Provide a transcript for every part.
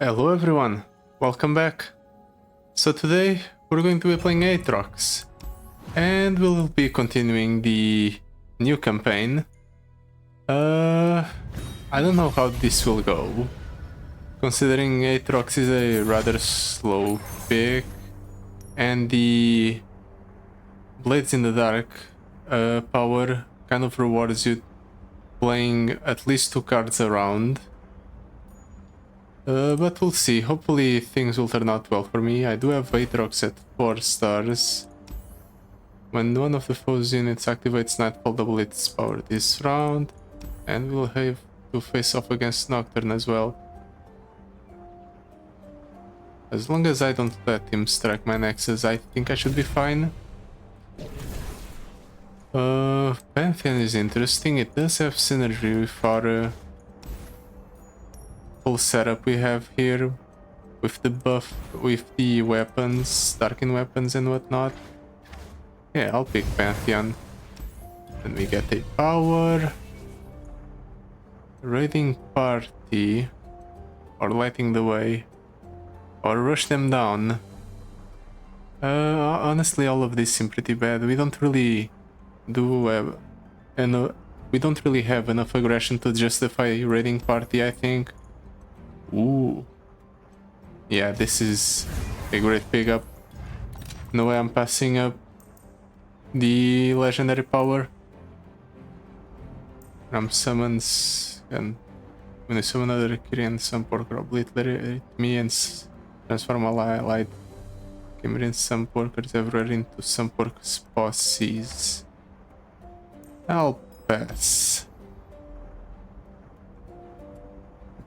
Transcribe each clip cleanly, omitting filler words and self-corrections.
Hello everyone, welcome back. So today we're going to be playing Aatrox and we'll be continuing the new campaign. I don't know how this will go, considering Aatrox is a rather slow pick and the Blades in the Dark power kind of rewards you playing at least 2 cards around. But we'll see. Hopefully things will turn out well for me. I do have Aatrox at 4 stars. When one of the foe's units activates Nightfall, double its power this round. And we'll have to face off against Nocturne as well. As long as I don't let him strike my nexus, I think I should be fine. Pantheon is interesting. It does have synergy with our full setup we have here, with the buff, with the weapons, darken weapons and whatnot. Yeah, I'll pick Pantheon. Then we get a power, raiding party, or lighting the way, or rush them down. Honestly, all of these seem pretty bad. We don't really we don't really have enough aggression to justify raiding party, I think. Ooh. Yeah, this is a great pickup. No way I'm passing up the legendary power. Summons, and when I summon another Kyrian, some pork obliterate me and transform all allied Chimerian some porkers everywhere into some porkers posses. I'll pass.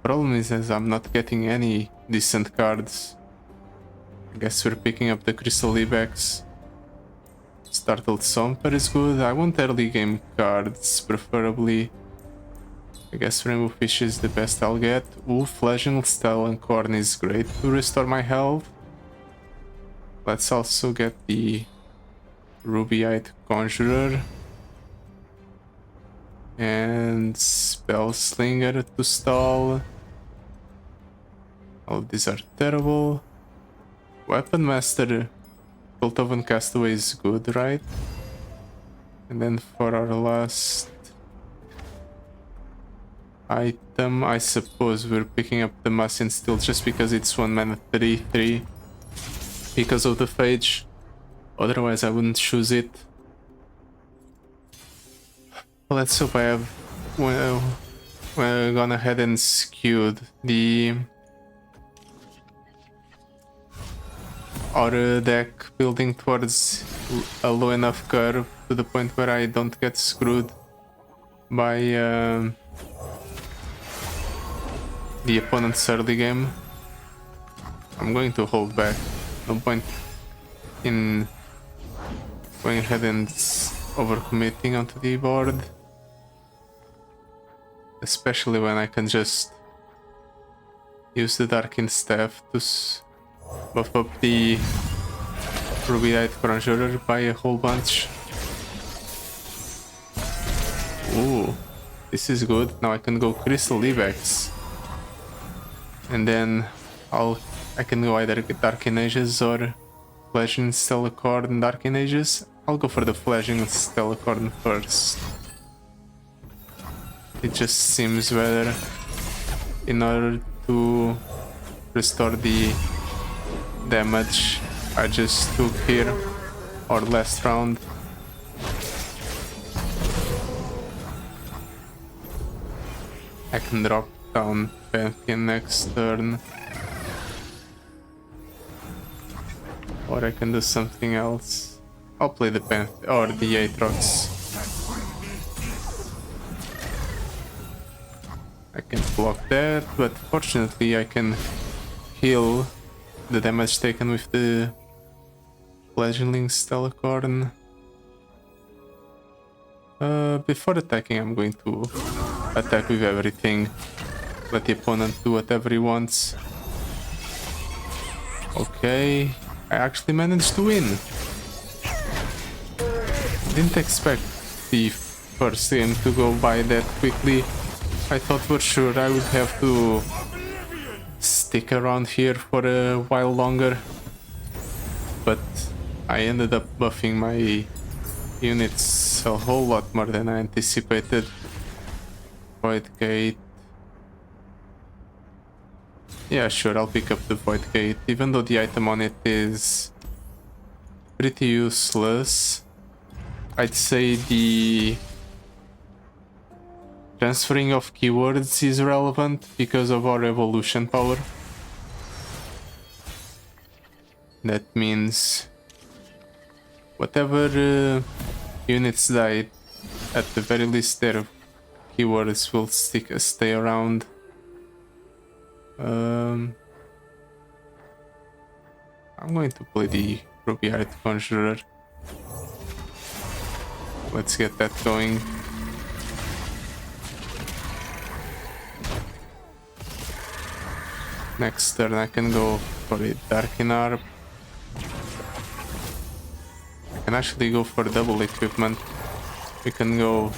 Problem is, as I'm not getting any decent cards. I guess we're picking up the Crystal Lebex. Startled Somper is good. I want early game cards, preferably. I guess Rainbow Fish is the best I'll get. Ooh, Flagellant Stallencorn is great to restore my health. Let's also get the Rubyite Conjurer. And Spellslinger to stall. All of these are terrible. Weapon Master Piltovan Castaway is good, right? And then for our last item, I suppose we're picking up the Massian Steel just because it's 1 mana 3/3 because of the Phage. Otherwise I wouldn't choose it. Let's hope I have gone ahead and skewed our deck, building towards a low enough curve to the point where I don't get screwed by the opponent's early game. I'm going to hold back. No point in going ahead and overcommitting onto the board. Especially when I can just use the Darkin Staff to buff up the Rubyite Conjurer by a whole bunch. Ooh, this is good. Now I can go Crystal Lebex. And then I can go either Darkin Ages or Flashing Stellarcorn Darkin Ages. I'll go for the Flashing Stellarcorn first. It just seems better in order to restore the damage I just took here or last round. I can drop down Pantheon next turn. Or I can do something else. I'll play the Pantheon or the Aatrox. I can block that, but fortunately I can heal the damage taken with the Fledgling Stellarcorn. Before attacking, I'm going to attack with everything. Let the opponent do whatever he wants. Okay, I actually managed to win. Didn't expect the first game to go by that quickly. I thought for sure I would have to stick around here for a while longer. But I ended up buffing my units a whole lot more than I anticipated. Void Gate. Yeah, sure, I'll pick up the Void Gate, even though the item on it is pretty useless. I'd say the transferring of keywords is relevant because of our evolution power. That means whatever units die, at the very least their keywords will stay around. I'm going to play the Ruby Art Conjurer. Let's get that going. Next turn I can go for a Darkin Arp. I can actually go for double equipment. We can go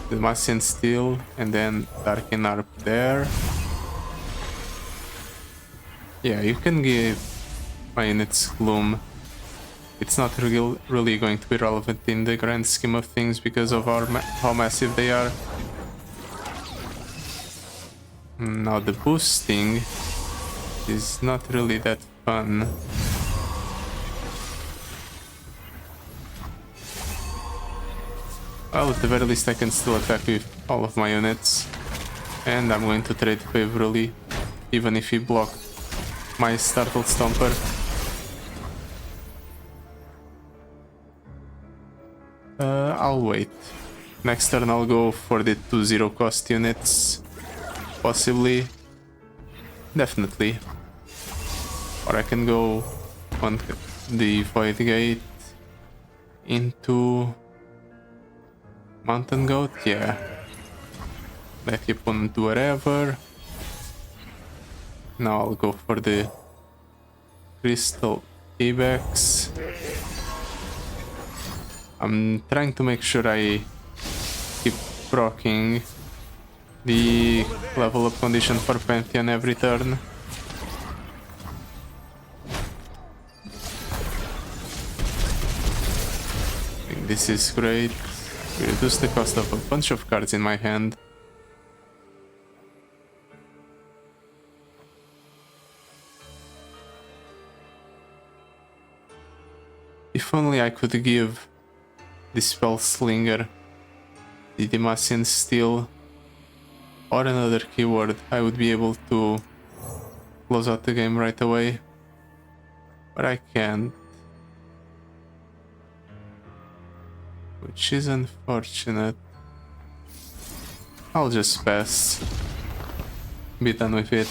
Demacian Steel and then Darkin Arp there. Yeah, you can give my units Gloom. It's not really going to be relevant in the grand scheme of things because of how massive they are. Now the boosting is not really that fun. Well, at the very least I can still attack with all of my units. And I'm going to trade favorably, even if he blocked my Startled Stomper. I'll wait. Next turn I'll go for the 2-0 cost units. Possibly. Definitely. Or I can go on the Void Gate into Mountain Goat. Yeah. Let the opponent do whatever. Now I'll go for the Crystal Ibex. I'm trying to make sure I keep proccing the level up condition for Pantheon every turn. I think this is great. We reduce the cost of a bunch of cards in my hand. If only I could give the Spell Slinger, the Demacian Steel, or another keyword, I would be able to close out the game right away. But I can't. Which is unfortunate. I'll just pass. Be done with it.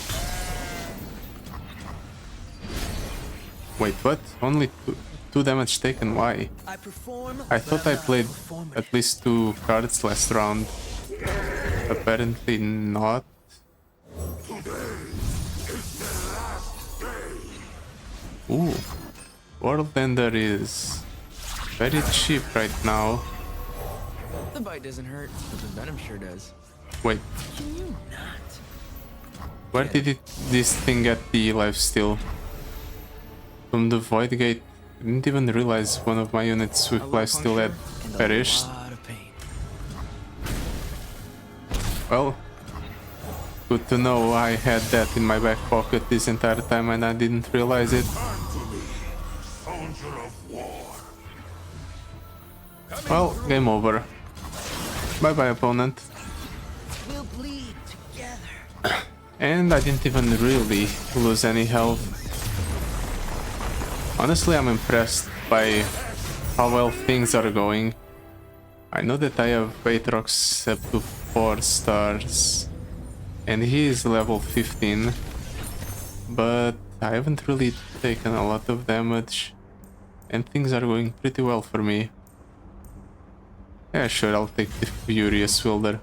Wait, what? Only two damage taken? Why? I thought I played at least 2 cards last round. Apparently not. Ooh, World Ender is very cheap right now. The bite doesn't hurt, but the venom sure does. Wait, Can you not? where did this thing get the lifesteal? From the Void Gate? I didn't even realize one of my units with lifesteal had perished. Well, good to know I had that in my back pocket this entire time and I didn't realize it. Well, game over. Bye bye, opponent. We'll bleed together. And I didn't even really lose any health. Honestly, I'm impressed by how well things are going. I know that I have Aatrox up to 4 stars and he is level 15, but I haven't really taken a lot of damage and things are going pretty well for me. Yeah, sure, I'll take the Furious Wilder.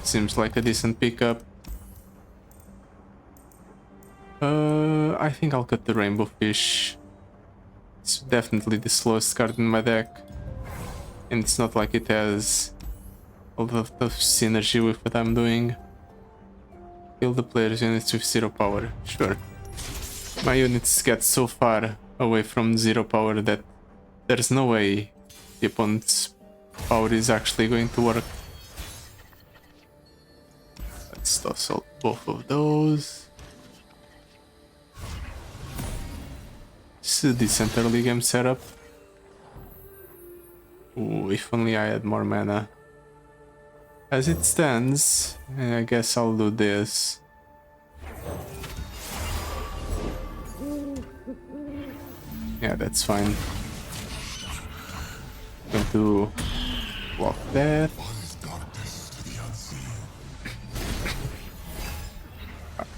Seems like a decent pickup. I think I'll cut the Rainbow Fish. It's definitely the slowest card in my deck. And it's not like it has a lot of synergy with what I'm doing. Kill the player's units with 0 power. Sure. My units get so far away from 0 power that there's no way the opponent's power is actually going to work. Let's toss out both of those. This is a decent early game setup. Ooh, if only I had more mana. As it stands, I guess I'll do this. Yeah, that's fine. Going to block that.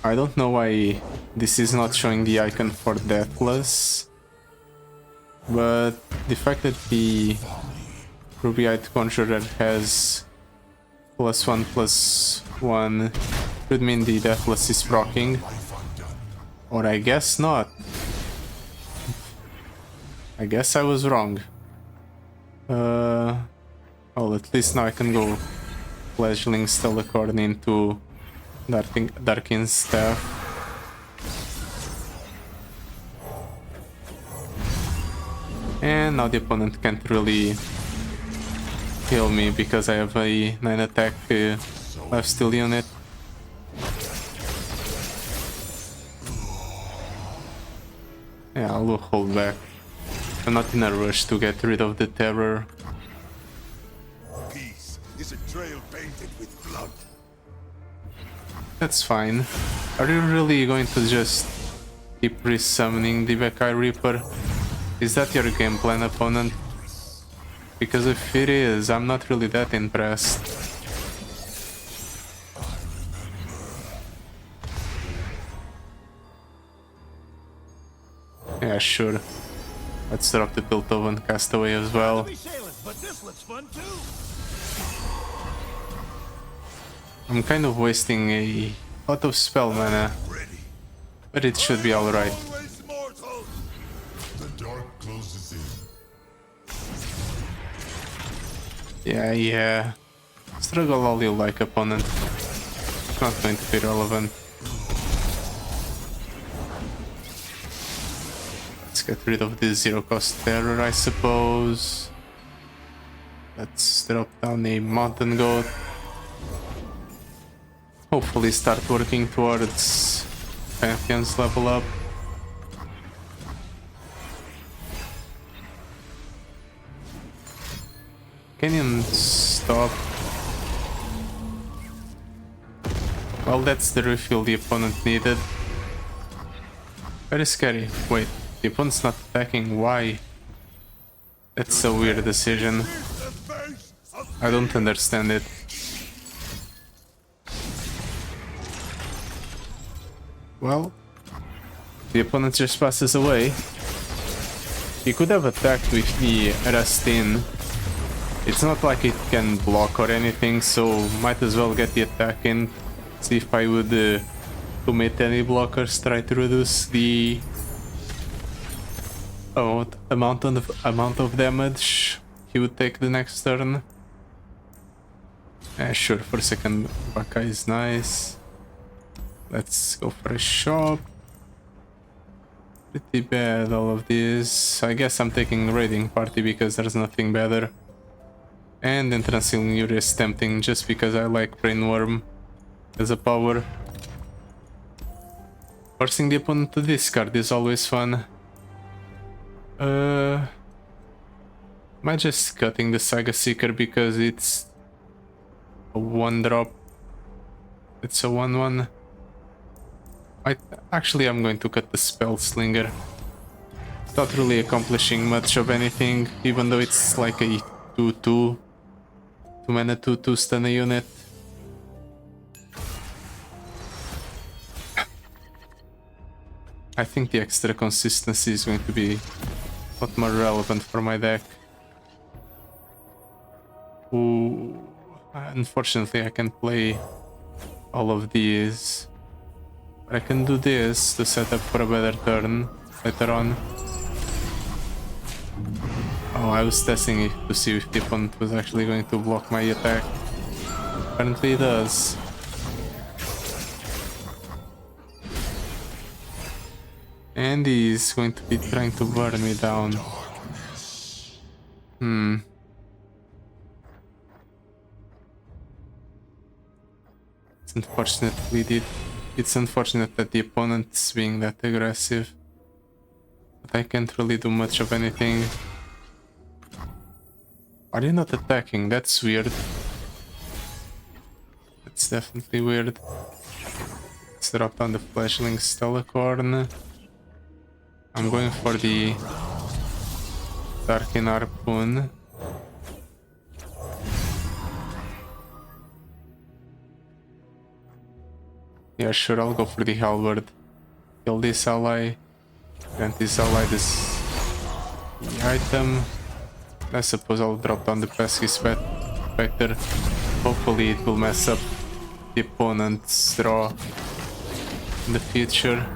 I don't know why this is not showing the icon for Deathless, but the fact that the Rubyite Conjurer has +1/+1 should mean the Deathless is proccing, or I guess not. I guess I was wrong. Oh, at least now I can go Fledgling Stellacorn into Darkin's Staff. And now the opponent can't really kill me because I have a 9 attack lifesteal unit. Yeah, I'll hold back. I'm not in a rush to get rid of the terror. Peace is a trail painted with blood. That's fine. Are you really going to just keep resummoning the Bekai Reaper? Is that your game plan, opponent? Because if it is, I'm not really that impressed. Yeah, sure. Let's drop the Piltovan Castaway as well. I'm kind of wasting a lot of spell mana, but it should be alright. Yeah. Struggle all you like, opponent. It's not going to be relevant. Let's get rid of this zero-cost terror, I suppose. Let's drop down a mountain goat. Hopefully start working towards Pantheon's level up. Can you stop? Well, that's the refill the opponent needed. Very scary. Wait, the opponent's not attacking. Why? That's a weird decision. I don't understand it. Well, the opponent just passes away. He could have attacked with the Rastin. It's not like it can block or anything, so might as well get the attack in. See if I would commit any blockers, try to reduce the amount of damage he would take the next turn. Sure, for second Baka is nice. Let's go for a shop. Pretty bad, all of this. I guess I'm taking Raiding Party because there's nothing better. And Entrancing Fury is tempting just because I like Brainworm as a power. Forcing the opponent to discard is always fun. Am I just cutting the Saga Seeker because it's a 1-drop? It's a 1/1. Actually, I'm going to cut the Spell Slinger. It's not really accomplishing much of anything, even though it's like a 2/2. 2-mana 2/2 stun a unit. I think the extra consistency is going to be a lot more relevant for my deck. Ooh, unfortunately I can't play all of these. But I can do this to set up for a better turn later on. Oh, I was testing it to see if the opponent was actually going to block my attack. Apparently it does. And he's going to be trying to burn me down. It's unfortunate it's unfortunate that the opponent's being that aggressive. But I can't really do much of anything. Are you not attacking? That's weird. That's definitely weird. Let's drop down the Flashling's Telecorn. I'm going for the Darkin Harpoon. Yeah, sure, I'll go for the Halberd. Kill this ally. Grant this ally this item. I suppose I'll drop down the Pesky Spectre. Hopefully it will mess up the opponent's draw in the future.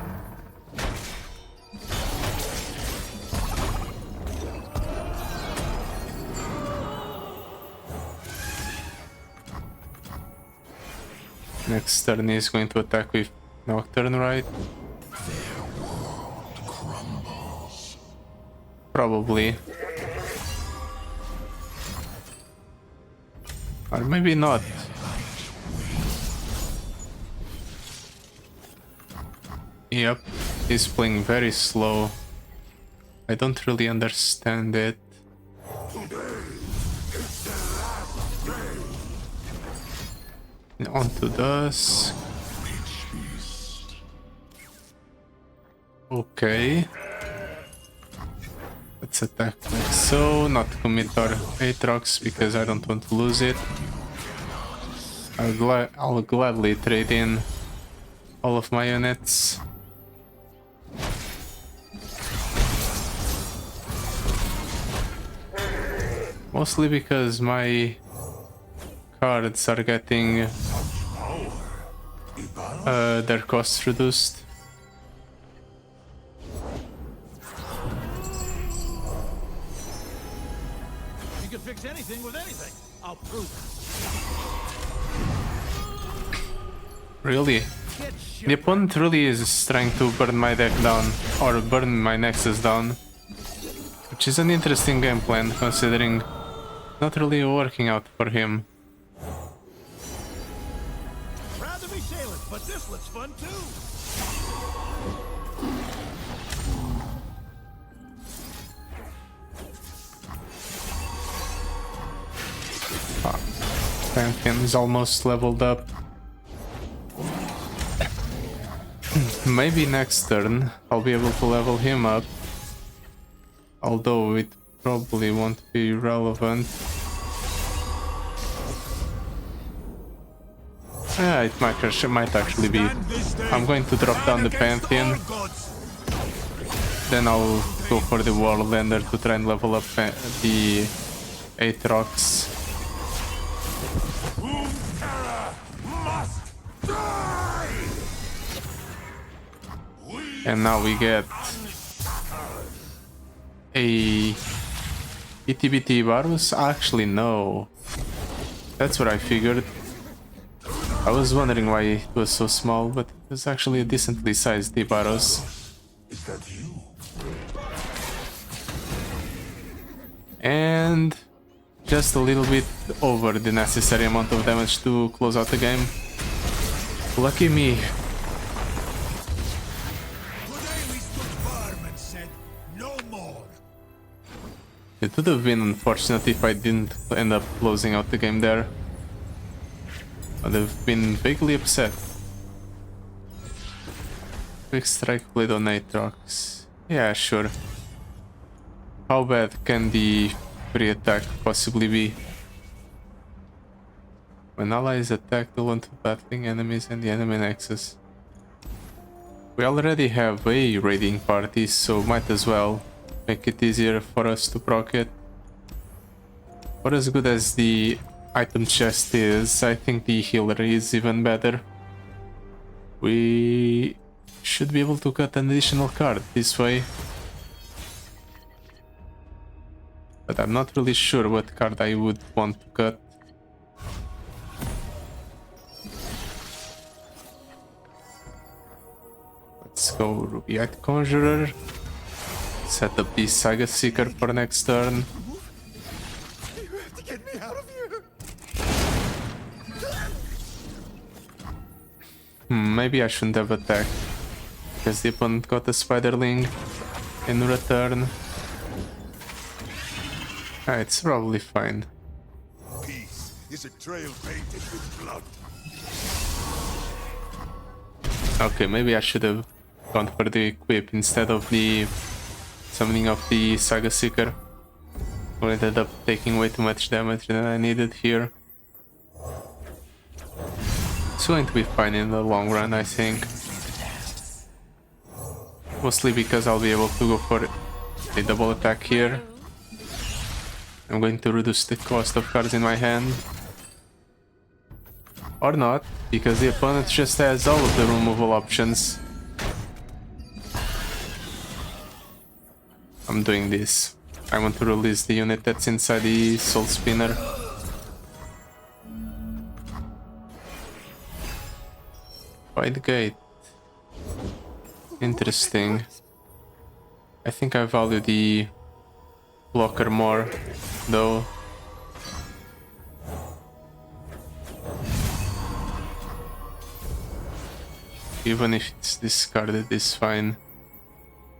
Next turn is going to attack with Nocturne, right? Probably. Or maybe not. Yep, he's playing very slow. I don't really understand it. On to Dusk. Okay. Let's attack like so, not commit our Aatrox because I don't want to lose it. I'll gladly trade in all of my units. Mostly because my cards are getting their costs reduced. You can fix anything with anything. I'll prove it. Really? The opponent really is trying to burn my deck down, or burn my Nexus down. Which is an interesting game plan, considering not really working out for him. Proud to be sailing, but this looks fun too. Pantheon is almost leveled up. Maybe next turn I'll be able to level him up. Although it probably won't be relevant. Yeah, it might actually be. I'm going to drop down the Pantheon. Then I'll go for the World Ender to try and level up the Aatrox. Runeterra must die! And now we get a ETBT Varus? Actually, no. That's what I figured. I was wondering why it was so small, but it was actually a decently sized Varus. Is that you? And just a little bit over the necessary amount of damage to close out the game. Lucky me. Today we stood firm and said no more. It would have been unfortunate if I didn't end up closing out the game there. I'd have been vaguely upset. Quick Strike Blade on Aatrox. Yeah, sure. How bad can the free attack possibly be? When allies attack, they'll want to battling enemies and the enemy nexus. We already have a raiding party, so might as well make it easier for us to proc it. For as good as the item chest is, I think the healer is even better. We should be able to cut an additional card this way. But I'm not really sure what card I would want to cut. Let's go Rubyite Conjurer. Set up the Saga Seeker for next turn. You have to get me out of here. Maybe I shouldn't have attacked, because the opponent got a Spiderling in return. It's probably fine. Peace is a trail painted with blood. Okay, maybe I should have gone for the equip instead of the summoning of the Saga Seeker. I ended up taking way too much damage than I needed here. It's going to be fine in the long run, I think. Mostly because I'll be able to go for a double attack here. I'm going to reduce the cost of cards in my hand. Or not, because the opponent just has all of the removal options. I'm doing this. I want to release the unit that's inside the Soul Spinner. Wide gate. Interesting. I think I value the blocker more, though. Even if it's discarded, it's fine.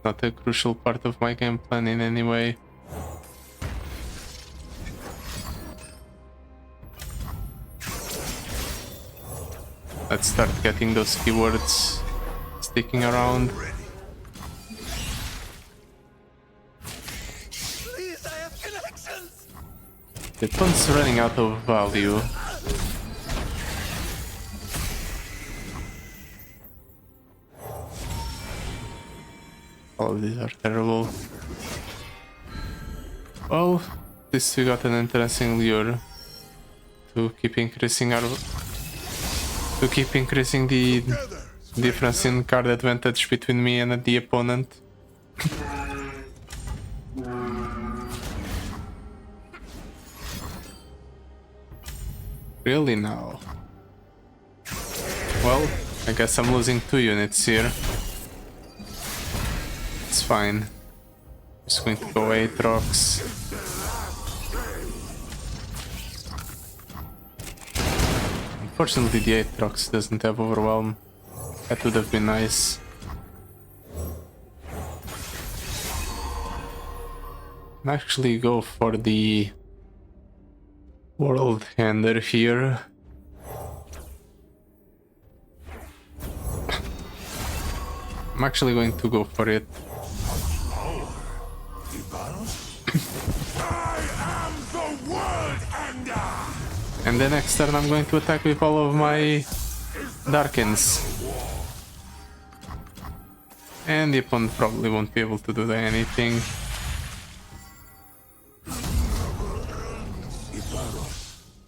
Not a crucial part of my game plan in any way. Let's start getting those keywords sticking around. Please, I have connections. The one's running out of value. All of these are terrible. Well, at least we got an interesting lure to keep increasing the difference in card advantage between me and the opponent. Really now? Well, I guess I'm losing 2 units here. It's fine. Just going to go Aatrox. Unfortunately, the Aatrox doesn't have Overwhelm. That would have been nice. I'll actually go for the World Hander here. I'm actually going to go for it. I am the world ender. And the next turn I'm going to attack with all of my Darkens. And the opponent probably won't be able to do anything.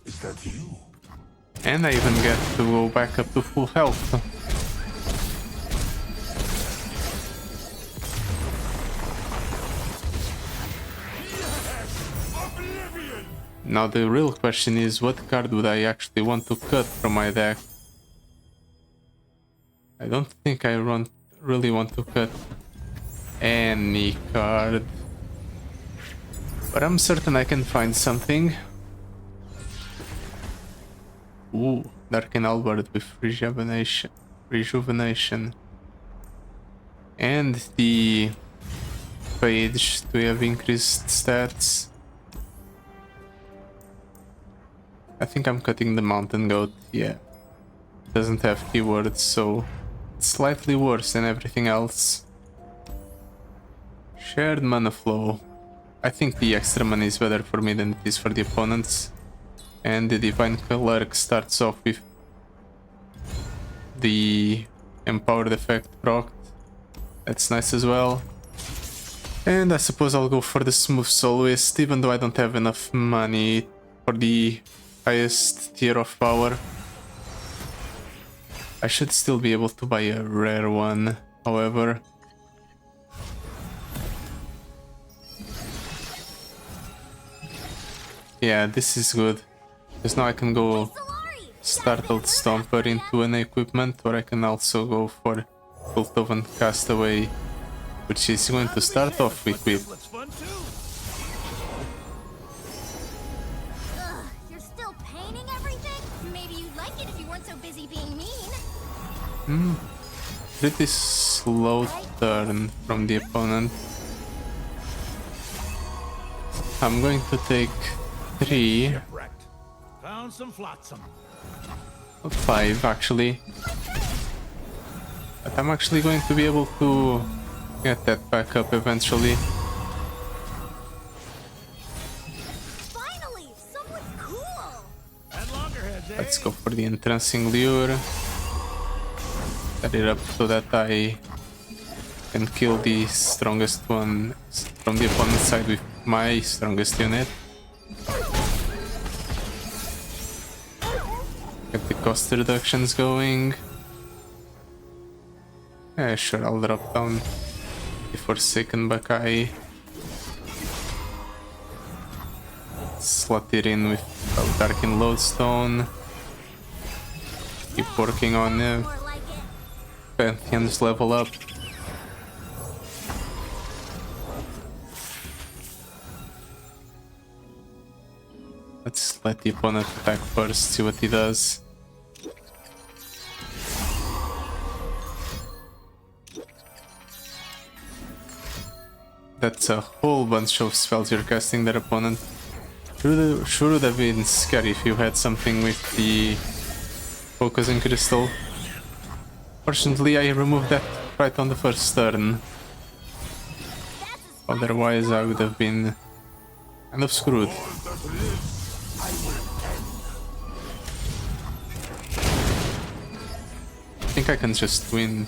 Is that you? And I even get to go back up to full health. Now the real question is, what card would I actually want to cut from my deck? I don't think I really want to cut any card. But I'm certain I can find something. Ooh, Darken Albert with Rejuvenation. And the page to have increased stats. I think I'm cutting the Mountain Goat, yeah. Doesn't have keywords, so it's slightly worse than everything else. Shared Mana Flow. I think the extra money is better for me than it is for the opponents. And the Divine Clerk starts off with the Empowered effect proc. That's nice as well. And I suppose I'll go for the Smooth Soloist, even though I don't have enough money for the highest tier of power. I should still be able to buy a rare one, however. Yeah, this is good. Because now I can go Startled Stomper into an equipment, or I can also go for Piltovan Castaway, which is going to start off with Looks fun too. Ugh, you're still painting everything? Maybe you'd like it if you weren't so busy being mean. pretty slow turn from the opponent. I'm going to take 3, Wrecked. Found some flotsam. 5 actually. But I'm actually going to be able to get that back up eventually. Finally, someone cool! And loggerheads, eh? Let's go for the entrancing lure. Set it up so that I can kill the strongest one from the opponent's side with my strongest unit. Get the cost reductions going. Yeah, sure, I'll drop down the Forsaken Bakai. Slot it in with Darkin Lodestone. Keep working on it. More like it. Pantheons level up. Let's let the opponent attack first, see what he does. That's a whole bunch of spells you're casting their opponent. Sure would have been scary if you had something with the focusing crystal. Fortunately, I removed that right on the first turn. Otherwise, I would have been kind of screwed. I think I can just win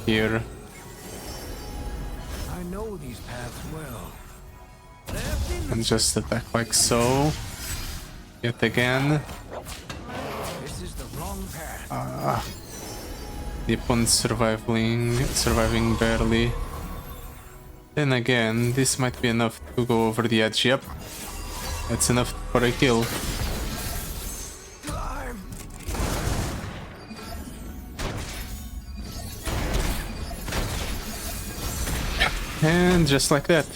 here. I know these paths well. And just attack like so. Yet again. This is the wrong path. The opponent's surviving barely. Then again, this might be enough to go over the edge. Yep. That's enough for a kill. And just like that,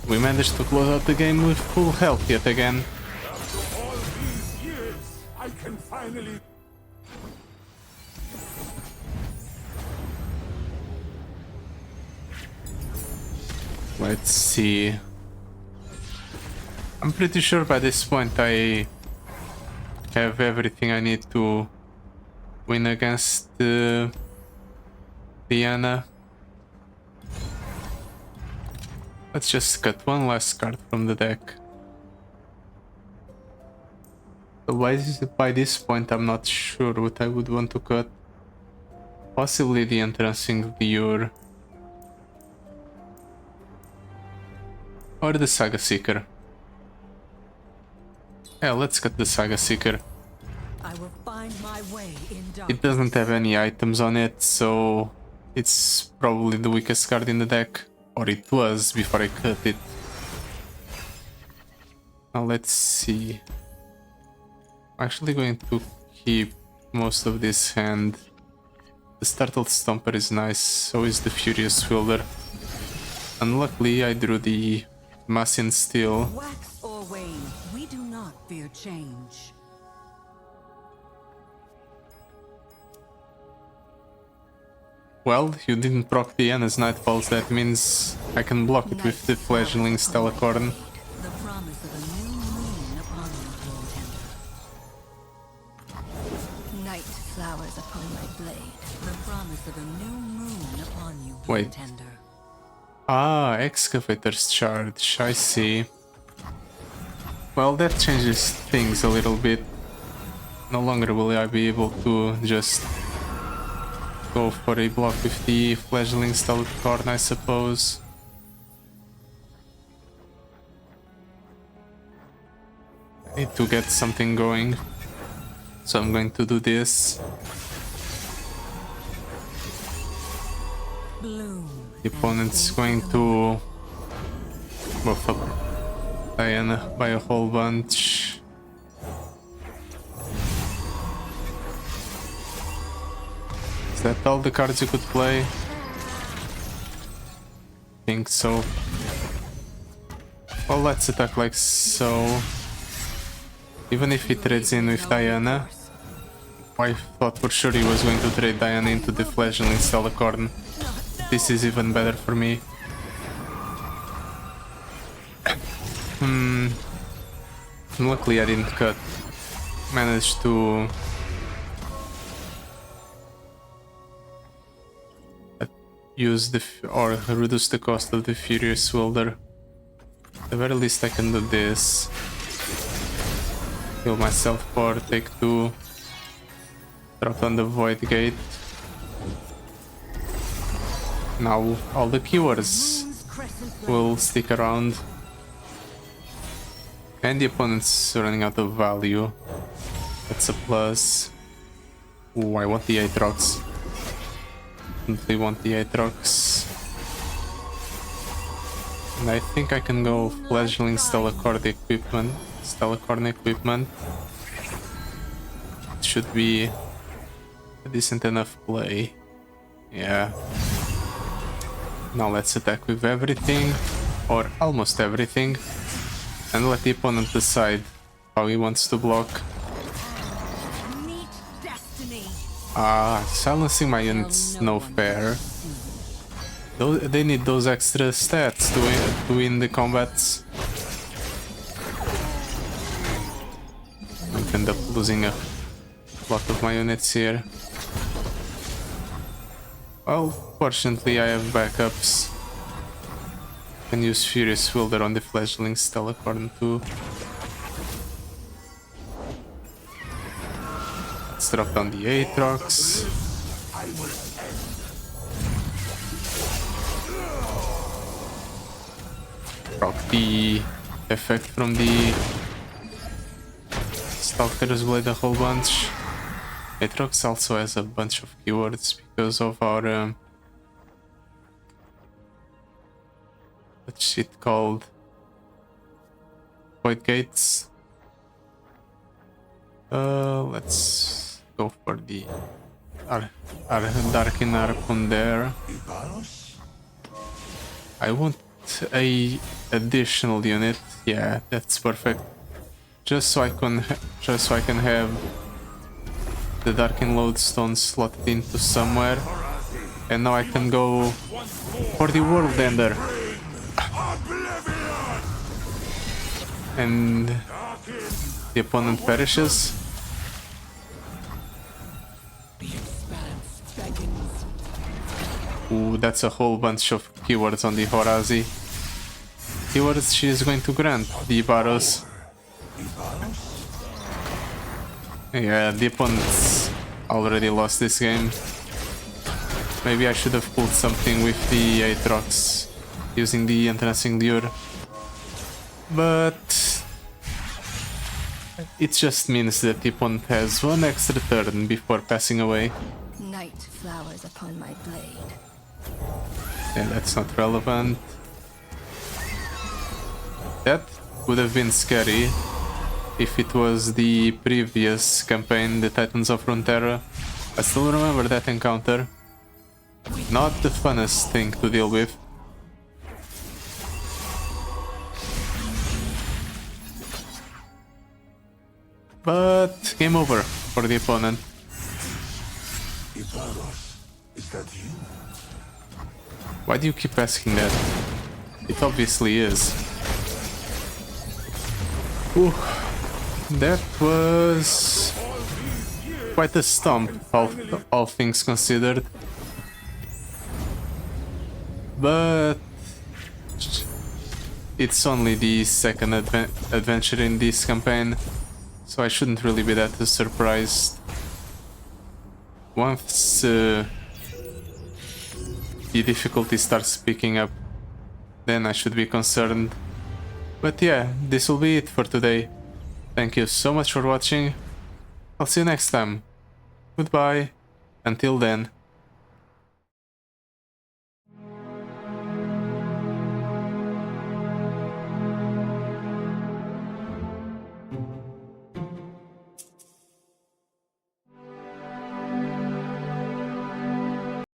we managed to close out the game with full health yet again. After all these years, I can finally... Let's see. I'm pretty sure by this point I have everything I need to win against Diana. Let's just cut one last card from the deck. So by this point I'm not sure what I would want to cut. Possibly the entrancing lure. Or the Saga Seeker. Yeah, let's cut the Saga Seeker. I will find my way in darkness. It doesn't have any items on it, so it's probably the weakest card in the deck. Or it was before I cut it. Now let's see. I'm actually going to keep most of this hand. The Startled Stomper is nice, so is the Furious Wielder. Unluckily, I drew the Massin Steel. Wax or wane, we do not fear change. Well, you didn't proc Diana's Nightfalls, that means I can block it with the Fledgling Stellacorn. The promise of a new moon upon you, Runeterra. Night flowers upon my blade. The promise of a new moon upon you, Wait. Runeterra. Ah, Excavator's Charge, I see. Well, that changes things a little bit. No longer will I be able to just go for a block with the Fledgling Stellacorn, I suppose. I need to get something going, so I'm going to do this. Bloom. The opponent's going to buff up Diana by a whole bunch. Is that all the cards you could play? Think so. Well, let's attack like so. Even if he trades in with Diana. I thought for sure he was going to trade Diana into the fledgling Stellacorn. This is even better for me. Luckily I didn't cut. Managed to use or reduce the cost of the Furious Welder. At the very least I can do this. Heal myself for take 2. Drop on the Void Gate. Now all the keywords will stick around. And the opponent's running out of value. That's a plus. Ooh, I want the Aatrox. They want the Aatrox. And I think I can go fledgling Stellacorn equipment. It should be a decent enough play. Yeah. Now let's attack with everything, or almost everything, and let the opponent decide how he wants to block. Silencing my units no fair. They need those extra stats to win the combats. I end up losing a lot of my units here. Well, fortunately I have backups. Can use Furious Welder on the fledgling Stellacorn too. Let's drop down the Aatrox. Drop the effect from the Stalker's Blade a whole bunch. Aatrox also has a bunch of keywords because of our what's it called? Void Gates. Let's go for the Darkin Archon there. I want a additional unit. Yeah, that's perfect. Just so I can have the Darkin Lodestone slotted into somewhere, and now I can go for the World Ender. And the opponent perishes. Ooh, that's a whole bunch of keywords on the Horazi. Keywords she is going to grant the Varos. Yeah, the opponent's already lost this game. Maybe I should have pulled something with the Aatrox using the Entrancing Lure. But it just means that the opponent has one extra turn before passing away. Night flowers upon my blade. Yeah, that's not relevant. That would have been scary if it was the previous campaign, the Titans of Runeterra. I still remember that encounter. Not the funnest thing to deal with. But game over for the opponent. Is that you? Why do you keep asking that? It obviously is. Ooh, that was quite a stomp, all things considered. But it's only the second adventure in this campaign, so I shouldn't really be that surprised. Once the difficulty starts picking up, then I should be concerned. But yeah, this will be it for today. Thank you so much for watching. I'll see you next time. Goodbye. Until then.